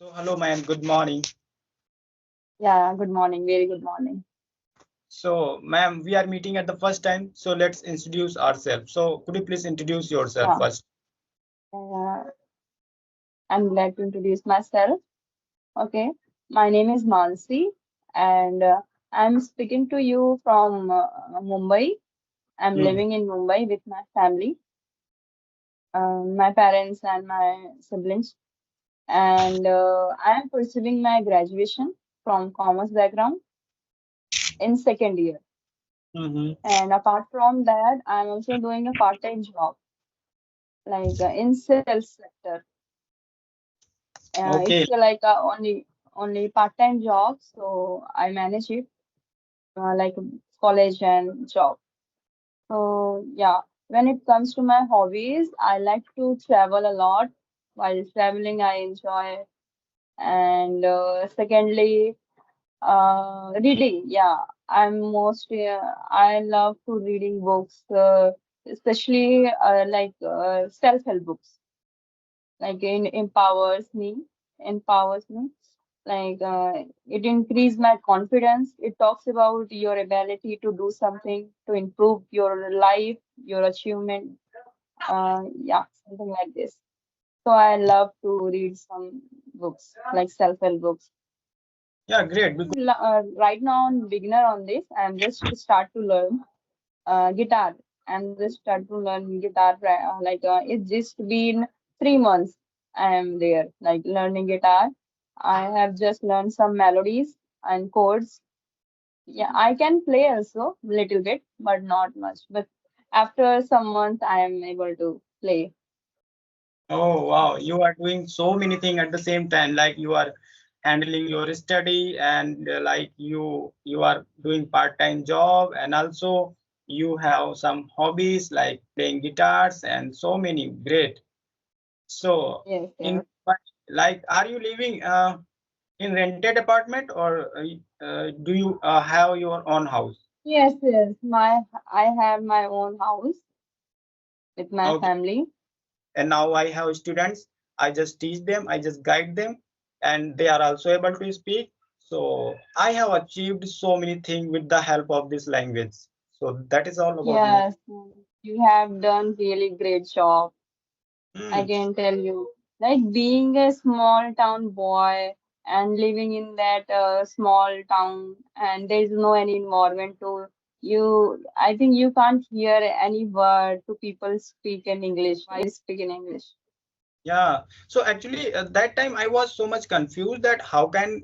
So, hello, ma'am. Good morning. Yeah, good morning. Very good morning. So, ma'am, we are meeting at the first time. So, let's introduce ourselves. So, could you please introduce yourself Yeah, first? uh, I'm glad to introduce myself. Okay, my name is Mansi, and I'm speaking to you from Mumbai. I'm Hmm. living in Mumbai with my family, my parents and my siblings, and I am pursuing my graduation from commerce background in second year. Mm-hmm. And apart from that, I'm also doing a part-time job, like in sales sector. Okay. It's like only part-time job, so I manage it like college and job. So yeah, when it comes to my hobbies, I like to travel a lot. While traveling, I enjoy. And secondly, reading. Yeah, I love to reading books, especially like self-help books. Like empowers me, like it increase my confidence. It talks about your ability to do something to improve your life, your achievement, yeah, something like this. So I love to read some books like self-help books. Yeah, great. Because Right now I'm beginner on this. I'm just start to learn guitar. I'm just start to learn guitar. Like it's just been 3 months. I am there, like learning guitar. I have just learned some melodies and chords. Yeah, I can play also little bit, but not much. But after some months, I am able to play. oh wow, you are doing so many things at the same time. Like you are handling your study and like you are doing part-time job and also you have some hobbies like playing guitars and so many. Great. So, Yes, in yes, like, are you living in rented apartment or do you have your own house? yes, yes. I have my own house with my Okay. family. And now I have students. I just teach them, I just guide them, and they are also able to speak. So I have achieved so many things with the help of this language. So that is all about me. Yes, you have done really great job. I Hmm. can tell you, like being a small town boy and living in that small town, and there is no any environment to you. I think you can't hear any word to people speak in English while speak in English. Yeah. So actually, that time I was so much confused that how can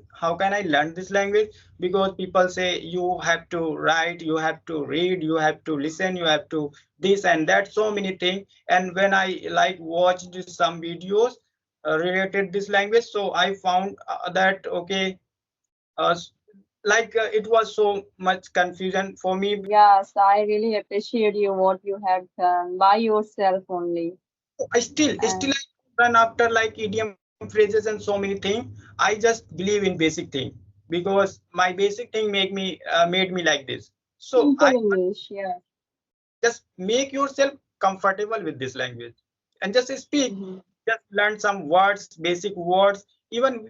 I learn this language? Because people say you have to write, you have to read, you have to listen, you have to this and that, so many things. And when I like watched some videos related this language, so I found that okay, s- it was so much confusion for me. Yes, I really appreciate you what you have done by yourself only. I still And run after like idiom phrases and so many things. I just believe in basic thing because my basic thing made me like this. So I simple English, yeah. just make yourself comfortable with this language and just speak. Hmm. Just learn some words, basic words. Even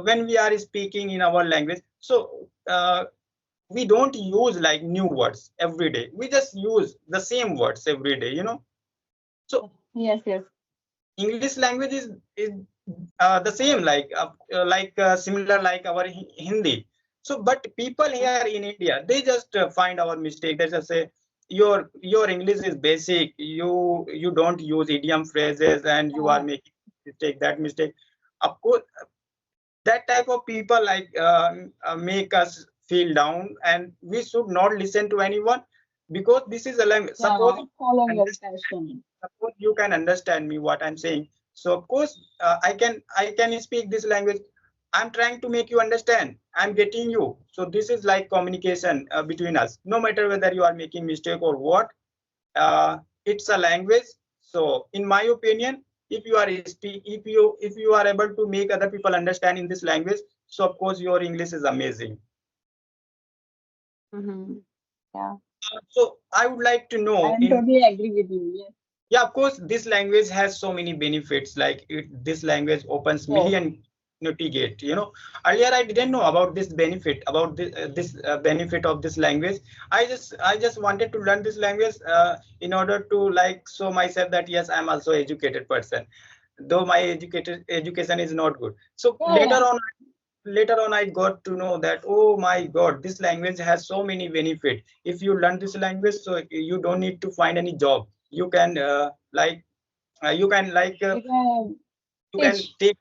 when we are speaking in our language, so we don't use like new words every day. We just use the same words every day. So Yes, yes. English language is the same similar like our Hindi. So, but people here in India they just find our mistake. They just say your English is basic. You don't use idiom phrases and you are Uh, making mistake that mistake. Of course, that type of people make us feel down, and we should not listen to anyone because this is a language. yeah, follow your passion. Suppose you can understand me what I'm saying. So of course I can speak this language. I'm trying to make you understand. I'm getting you. So this is like communication between us. No matter whether you are making mistake or what, it's a language. So in my opinion, if you are able to make other people understand in this language, so of course your English is amazing. Hmm. Yeah, So I would like to I know am in. totally agree with you. Yes, Yeah, of course, this language has so many benefits. Like this language opens yes, million mitigate. Earlier I didn't know about this benefit, about this benefit of this language. I just wanted to learn this language in order to like show myself that yes, I'm also educated person, though my educated education is not good. So Yeah, yeah. later on I got to know that, oh my god, this language has so many benefits. If you learn this language, so you don't need to find any job. You can you can You can you can teach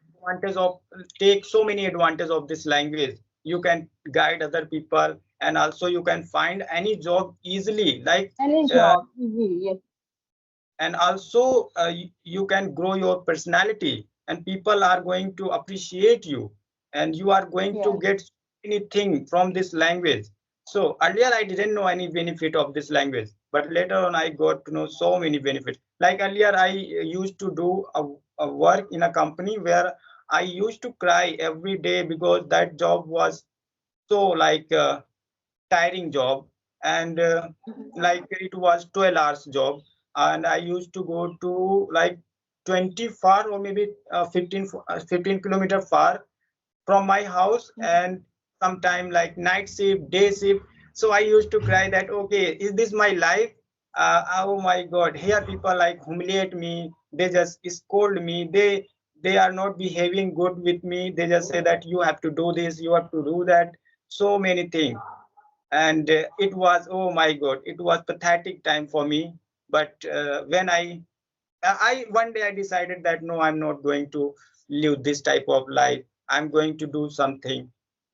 take so many advantage of this language. You can guide other people, and also you can find any job easily, like any uh, job easily. Yes, and also you can grow your personality, and people are going to appreciate you, and you are going to yes. get anything from this language. So earlier I didn't know any benefit of this language, but later on I got to know so many benefits. Like earlier I used to do a work in a company where I used to cry every day because that job was so tiring job, and like it was 12 hours job, and I used to go to like 20 far, or maybe 15 kilometer far from my house, and sometime like night shift, day shift. So I used to cry that, okay, is this my life? Oh my god, here people like humiliate me, they just scold me, they are not behaving good with me, they just say that you have to do this, you have to do that, so many things. And it was, oh my god, it was pathetic time for me. But when I one day I decided that no, I'm not going to live this type of life, I'm going to do something.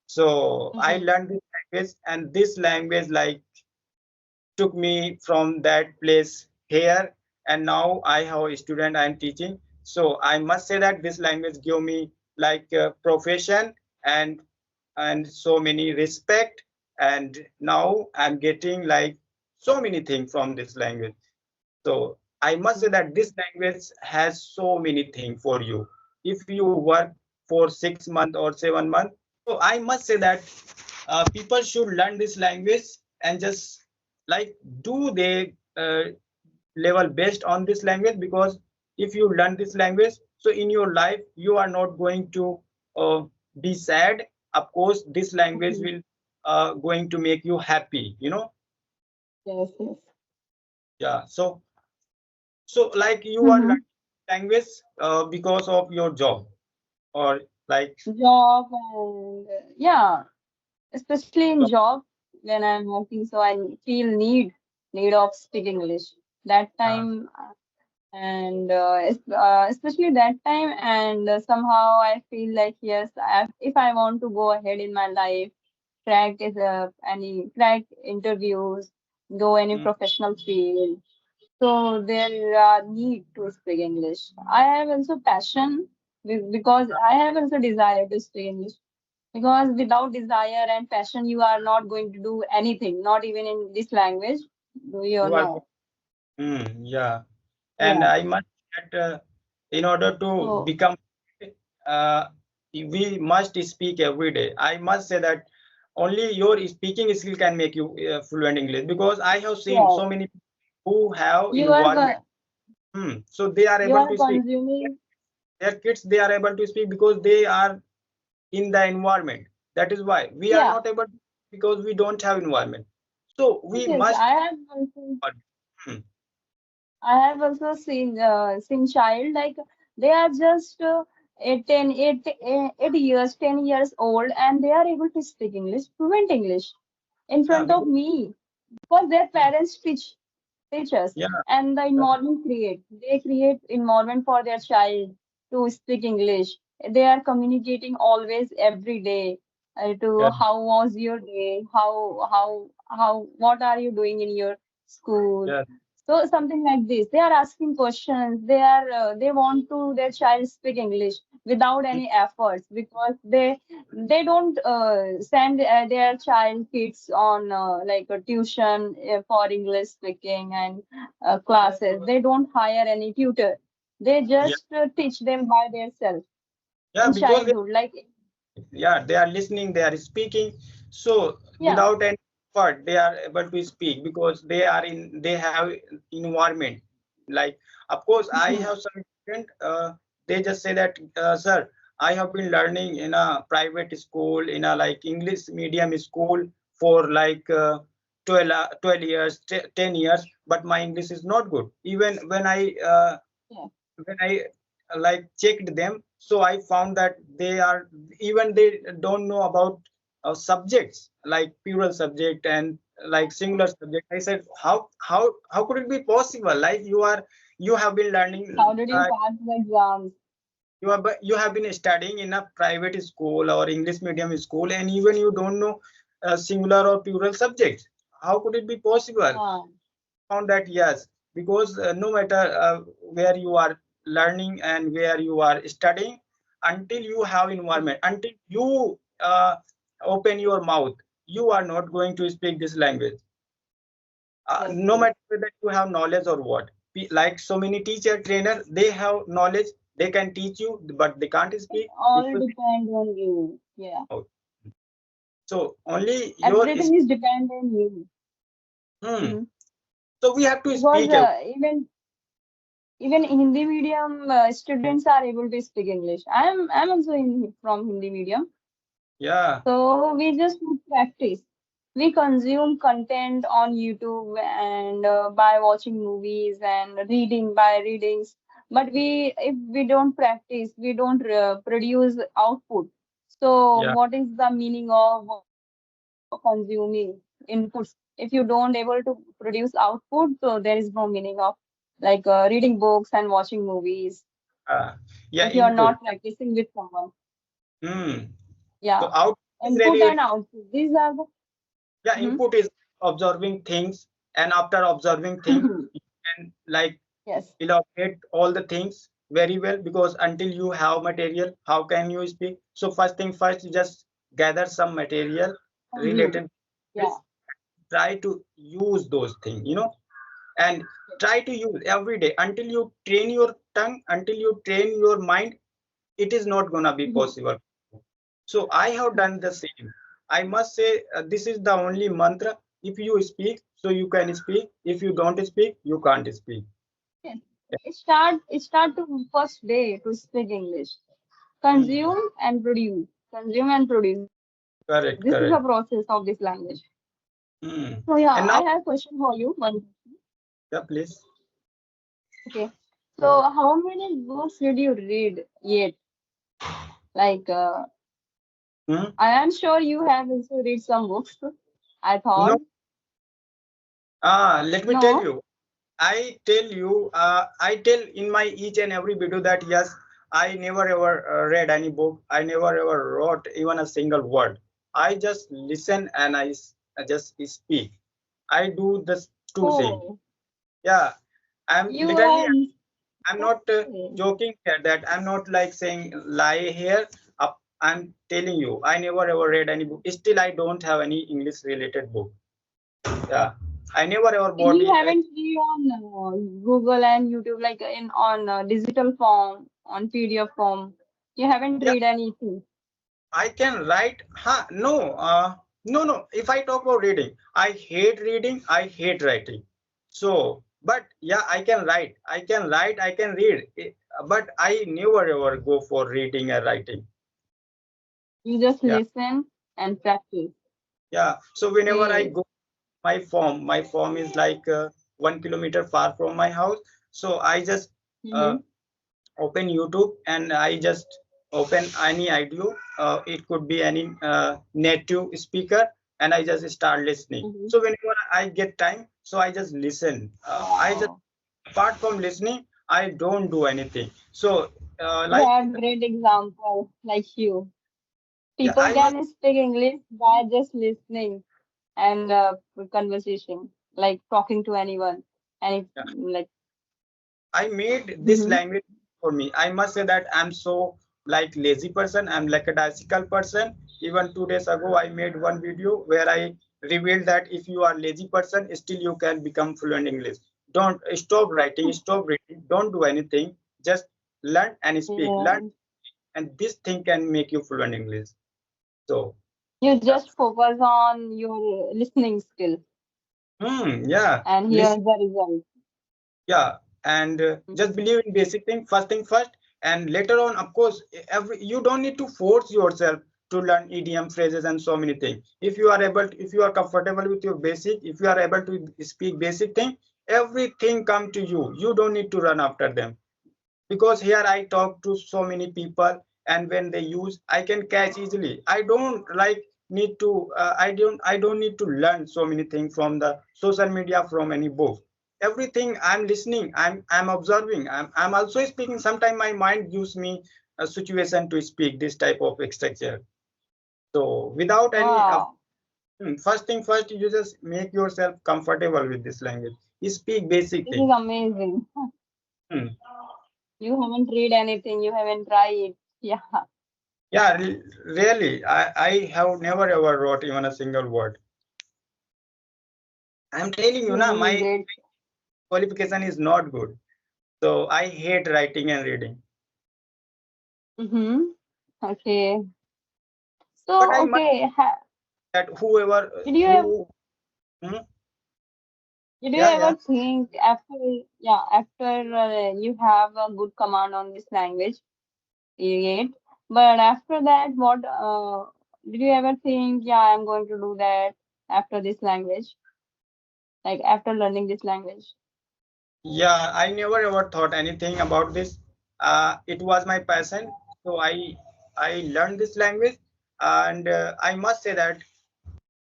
So I Mhm. learned this language, and this language like took me from that place here, and now I have a student I'm teaching. So I must say that this language give me like a profession, and so many respect, and now I'm getting like so many things from this language. So I must say that this language has so many things for you. If you work for 6 months or 7 months, so I must say that people should learn this language, and just like do they level based on this language, because if you learn this language, so in your life you are not going to uh, be sad. Of course, this language Mhm. will going to make you happy. Yes, yes. Yeah. So like you are Mm-hmm. learning language because of your job, or like Job and yeah, especially in job when I'm working, so I feel need of speak English that uh, time, and especially that time, and somehow I feel like yes, if I want to go ahead in my life, crack interviews, go any mm, professional field. So there are need to speak English. I have also passion because I have also desire to speak English. Because without desire and passion, you are not going to do anything, not even in this language. Do you you are know? yeah. And Yeah. I must that in order to So become uh, we must speak every day. I must say that only your speaking skill can make you fluent English, because I have seen yeah, so many who have you are environment. So they are you able are to speak. consuming. Their kids, they are able to speak because they are in the environment. That is why we are Yeah. not able to, because we don't have environment. So Yes, we yes. must. Hmm, I have also seen child like they are just 8 years, 10 years old, and they are able to speak English, fluent English, in yeah, front of because me because their hmm, parents teach us, yeah, and the yeah, environment they create environment for their child to speak English. They are communicating always every day to yeah, how was your day, how what are you doing in your school. yeah, So something like this. They are asking questions. They want to their child speak English without hmm, any efforts because they don't send their child kids on like a tuition for English speaking and classes. They don't hire any tutor. They yeah, just teach them by themselves yeah, in because childhood. Like yeah, they are listening, they are speaking. So yeah, without any effort they are able to speak, because they have environment. Like, of course I mhm, have some student, they just say that, sir, I have been learning in a private school, in a like English medium school for like 12 years, 10 years, but my English is not good. Even Yeah. when I like checked them, so I found that they are, even they don't know about subjects like plural subject and like singular subject. I said, how could it be possible? Like you have been learning, How did you pass the exams? you have been studying in a private school or English medium school, and even you don't know singular or plural subjects. How could it be possible? Yeah. Found that yes, because no matter where you are learning and where you are studying, until you have environment, until you open your mouth, you are not going to speak this language. Yes, No yes. matter whether you have knowledge or what. Like so many teacher trainer, they have knowledge, they can teach you, but they can't It speak if all you depends on you. Yeah. don't know. So only your Everything is depend on you. hmm. Hmm. So we have to Because speak out. even Hindi medium students are able to speak English. I'm also from Hindi medium. Yeah, So we just need practice. We consume content on YouTube and by watching movies and reading by readings. But if we don't practice, we don't produce output. So yeah, what is the meaning of consuming inputs? If you don't able to produce output, so there is no meaning of like reading books and watching movies. uh, yeah, If you are input. not practicing with someone, Hmm. So yeah, output is input really, and output. These are the yeah, Mhm. input is observing things, and after observing things, you can like Yes. elaborate all the things very well, because until you have material, how can you speak? So first thing first, you just gather some material Consume. related to Yeah. this, try to use those things, and try to use every day until you train your tongue, until you train your mind. It is not gonna be Mhm. possible. So I have done the same. I must say, this is the only mantra. If you speak, so you can speak. If you don't speak, you can't speak. Yes. It start to first day to speak English. Hmm. Consume and produce. Consume and produce. This is the process Correct, of this correct. language. Hmm. So yeah, I And have now, a question for you. One. yeah, please. Okay. So how many books did you read yet? Like Hmm? I am sure you have also read some books. I thought. No, let me tell No. you. I tell in my each and every video that yes, I never ever read any book. I never ever wrote even a single word. I just listen and I just speak. I do this two things. Oh, Yeah, I'm you literally, are. I'm not Okay. joking here, that I'm not like saying lie here. I'm telling you, I never ever read any book. Still, I don't have any English related book. Yeah, I never ever bought You it. haven't read on Google and YouTube, like in on digital form, on PDF form. You haven't Yeah, read anything. I can write. Huh? No, no. If I talk about reading, I hate reading. I hate writing. So, but yeah, I can write. I can write. I can read. But I never ever go for reading and writing. You just Yeah, listen and practice. yeah. So whenever I Okay. go my farm is like 1 kilometer far from my house. So I just uh, Mm-hmm. open YouTube and I just open any audio. It could be any native speaker, and I just start listening. Mm-hmm. So whenever I get time, so I just listen. I just, Wow. apart from listening, I don't do anything. So You like, have great example like you. yeah, People can speak English by just listening and conversation, like talking to anyone. And if, yeah, like, I made this mm-hmm. language for me. I must say that I'm so like lazy person. I'm like a daisical person. Even 2 days ago, I made one video where I revealed that if you are lazy person, still you can become fluent English. Don't stop writing, stop reading, don't do anything. Just learn and speak. Learn, Yeah. and this thing can make you fluent English. So, You yeah. just focus on your listening skill, Yeah. and here's Listen. the result. Yeah, and just Mhm. believe in basic thing. First thing first, And later on, of course, every you don't need to force yourself to learn idiom phrases and so many things. If you are able if you are comfortable with your basic, if you are able to speak basic thing, everything come to you. You don't need to run after them, because here I talk to so many people, and when they use, I can catch easily. I don't like need to I don't need to learn so many things from the social media, from any book. Everything I'm listening, I'm observing, I'm also speaking. Sometimes my mind gives me a situation to speak this type of structure. So without any Wow, first thing first, you just make yourself comfortable with this language. You speak basic this thing. is amazing. Hmm. You haven't read anything, you haven't tried. Yeah, Yeah, really, I have never ever wrote even a single word. I'm telling you, na, really my great. qualification is not good. So I hate writing and reading. Mm-hmm. Okay. But So, I must okay, that whoever did you ever who hmm, did you yeah, yeah. ever think after you have a good command on this language, yet, but after that, what did you ever think? Yeah, I'm going to do that after this language, like after learning this language. Yeah, I never ever thought anything about this. It was my passion. So I learned this language, and I must say that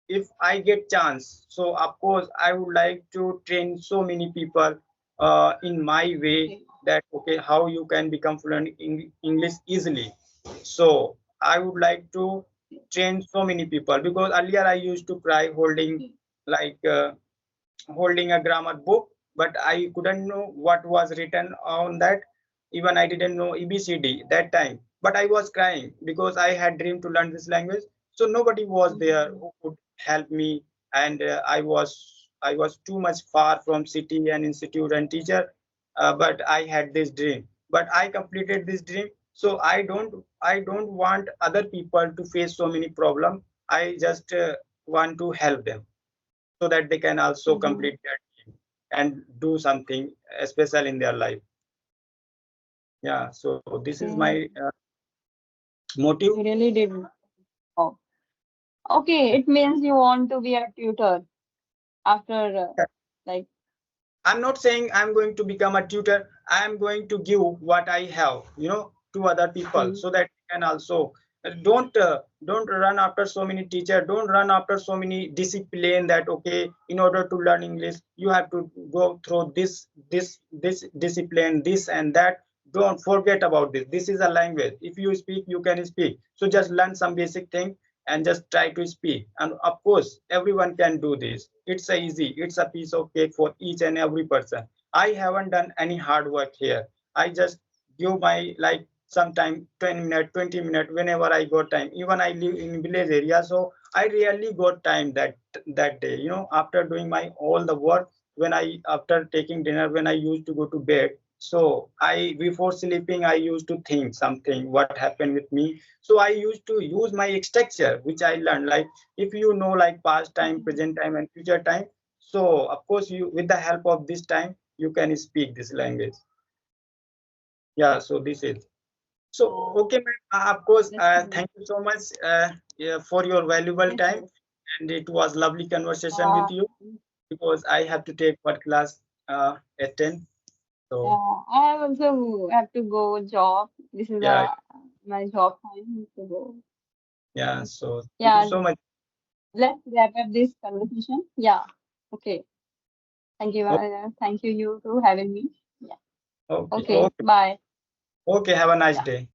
if I get chance, so of course I would like to train so many people in my way, Okay. that okay, how you can become fluent in English easily. So I would like to train so many people, because earlier I used to cry holding like holding a grammar book, but I couldn't know what was written on that. Even I didn't know ABCD that time, but I was crying because I had dreamed to learn this language. So nobody was there Mhm. who could help me, and I was too much far from city and institute and teacher. But I had this dream, but I completed this dream. So I don't want other people to face so many problems. I just want to help them, so that they can also Mhm. complete their dream and do something special in their life. Yeah, so this is my Okay. motive. You really did. Oh. Okay, it means you want to be a tutor after like. I'm not saying I'm going to become a tutor. I'm going to give what I have, to other people, Mm. so that they can also don't run after so many teachers. Don't run after so many discipline. That okay, in order to learn English, you have to go through this discipline, this and that. Don't forget about this. This is a language. If you speak, you can speak. So just learn some basic thing and just try to speak, and of course everyone can do this. It's a easy, it's a piece of cake for each and every person. I haven't done any hard work here. I just give my like sometime 20 minutes 20 minutes whenever I got time. Even I live in village area, so I rarely got time that day, after doing my all the work. When I after taking dinner, when I used to go to bed, so I before sleeping I used to think something what happened with me. So I used to use my structure which I learned, like if you know, like past time, Mhm. present time and future time. So of course you, with the help of this time, you can speak this language. Yeah, so this is so Yeah, okay, ma'am. Of course, that's nice. thank you so much, yeah, for your valuable Yes, time, yes. and it was lovely conversation Yeah, with you, because I have to take one class at 10. So yeah. I also have to go job. This is yeah, my job time to go. yeah, so thank you Yeah, so much. let's wrap up this conversation. Yeah. Okay. Thank you. O- Thank you, you, to having me. Yeah. okay, Okay. okay, Bye. okay, have a nice Yeah. day.